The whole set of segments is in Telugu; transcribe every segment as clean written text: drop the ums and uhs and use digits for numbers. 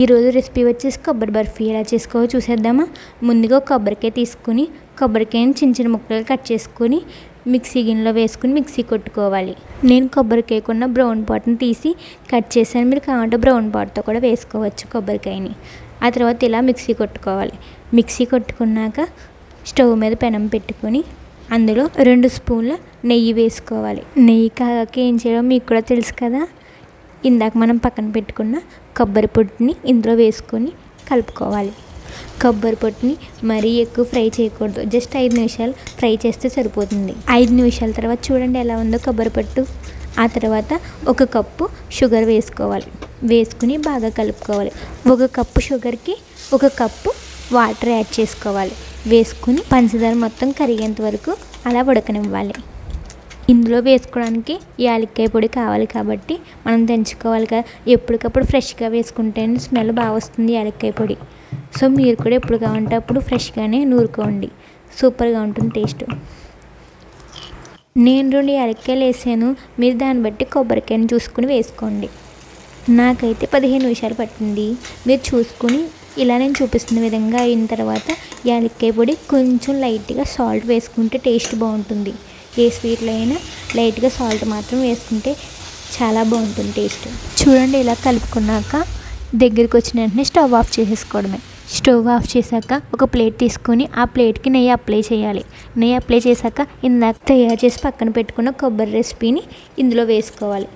ఈరోజు రెసిపీ వచ్చేసి కొబ్బరి బర్ఫీ ఎలా చేసుకోవో చూసేద్దామా. ముందుగా కొబ్బరికాయ తీసుకుని కొబ్బరికాయని చిన్న చిన్న ముక్కలు కట్ చేసుకొని మిక్సీ గిన్నెలో వేసుకుని మిక్సీ కొట్టుకోవాలి. నేను కొబ్బరికాయకున్న బ్రౌన్ పార్ట్ని తీసి కట్ చేశాను. మీరు కావాలంటే బ్రౌన్ పార్ట్తో కూడా వేసుకోవచ్చు కొబ్బరికాయని. ఆ తర్వాత ఇలా మిక్సీ కొట్టుకోవాలి. మిక్సీ కొట్టుకున్నాక స్టవ్ మీద పెనం పెట్టుకొని అందులో 2 స్పూన్ల నెయ్యి వేసుకోవాలి. నెయ్యి కాగాక ఏం చేయాలో మీకు కూడా తెలుసు కదా. ఇందాక మనం పక్కన పెట్టుకున్న కొబ్బరి పొట్టుని ఇందులో వేసుకొని కలుపుకోవాలి. కొబ్బరి పొట్టుని మరీ ఎక్కువ ఫ్రై చేయకూడదు. జస్ట్ 5 నిమిషాలు ఫ్రై చేస్తే సరిపోతుంది. 5 నిమిషాల తర్వాత చూడండి ఎలా ఉందో కొబ్బరి పొట్టు. ఆ తర్వాత 1 కప్పు షుగర్ వేసుకోవాలి. వేసుకుని బాగా కలుపుకోవాలి. 1 కప్పు షుగర్కి 1 కప్పు వాటర్ యాడ్ చేసుకోవాలి. వేసుకుని పంచదార మొత్తం కరిగేంత వరకు అలా ఉడకనివ్వాలి. ఇందులో వేసుకోవడానికి యాలక్కాయ పొడి కావాలి కాబట్టి మనం దంచుకోవాలి కదా. ఎప్పటికప్పుడు ఫ్రెష్గా వేసుకుంటేనే స్మెల్ బాగా వస్తుంది యాలక్కాయ పొడి. సో మీరు కూడా ఎప్పుడు కావాలంటే అప్పుడు ఫ్రెష్గానే నూరుకోండి. సూపర్గా ఉంటుంది టేస్ట్. నేను 2 యాలక్కాయలు వేసాను. మీరు దాన్ని బట్టి కొబ్బరికాయని చూసుకుని వేసుకోండి. నాకైతే 15 నిమిషాలు పట్టింది. మీరు చూసుకుని ఇలా నేను చూపిస్తున్న విధంగా అయిన తర్వాత యాలక్కాయ పొడి కొంచెం లైట్గా సాల్ట్ వేసుకుంటే టేస్ట్ బాగుంటుంది. ఏ స్వీట్లో అయినా లైట్గా సాల్ట్ మాత్రం వేసుకుంటే చాలా బాగుంటుంది టేస్ట్. చూడండి ఇలా కలుపుకున్నాక దగ్గరికి వచ్చిన వెంటనే స్టవ్ ఆఫ్ చేసేసుకోవడమే. స్టవ్ ఆఫ్ చేశాక ఒక ప్లేట్ తీసుకొని ఆ ప్లేట్కి నెయ్యి అప్లై చేయాలి. నెయ్యి అప్లై చేశాక ఇందాక తయారు చేసి పక్కన పెట్టుకున్న కొబ్బరి రెసిపీని ఇందులో వేసుకోవాలి.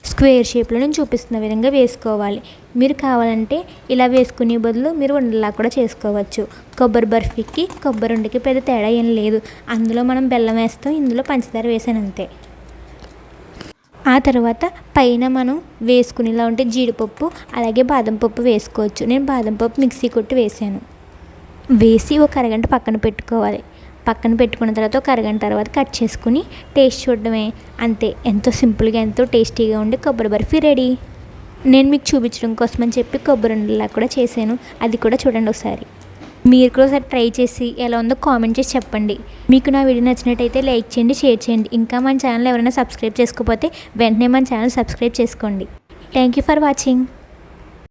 స్క్వేర్ షేప్లో నేను చూపిస్తున్న విధంగా వేసుకోవాలి. మీరు కావాలంటే ఇలా వేసుకునే బదులు మీరు ఉండలా కూడా చేసుకోవచ్చు. కొబ్బరి బర్ఫీకి కొబ్బరి ఉండకి పెద్ద తేడా ఏం లేదు. అందులో మనం బెల్లం వేస్తాం, ఇందులో పంచదార వేసాను అంతే. ఆ తర్వాత పైన మనం వేసుకునేలా ఉంటే జీడిపప్పు అలాగే బాదం పప్పు వేసుకోవచ్చు. నేను బాదం పప్పు మిక్సీ కొట్టి వేసాను. వేసి ఒక అరగంట పక్కన పెట్టుకోవాలి. పక్కన పెట్టుకున్న తర్వాత ఒక అరగంట తర్వాత కట్ చేసుకుని టేస్ట్ చూడడమే. అంతే. ఎంతో సింపుల్గా ఎంతో టేస్టీగా ఉండే కొబ్బరి బర్ఫీ రెడీ. నేను మీకు చూపించడం కోసం అని చెప్పి కొబ్బరి ఉండలా కూడా చేశాను. అది కూడా చూడండి ఒకసారి. మీరు కూడా ఒకసారి ట్రై చేసి ఎలా ఉందో కామెంట్ చేసి చెప్పండి. మీకు నా వీడియో నచ్చినట్టయితే లైక్ చేయండి, షేర్ చేయండి. ఇంకా మన ఛానల్ ఎవరైనా సబ్స్క్రైబ్ చేసుకోకపోతే వెంటనే మన ఛానల్ సబ్స్క్రైబ్ చేసుకోండి. Thank you for watching.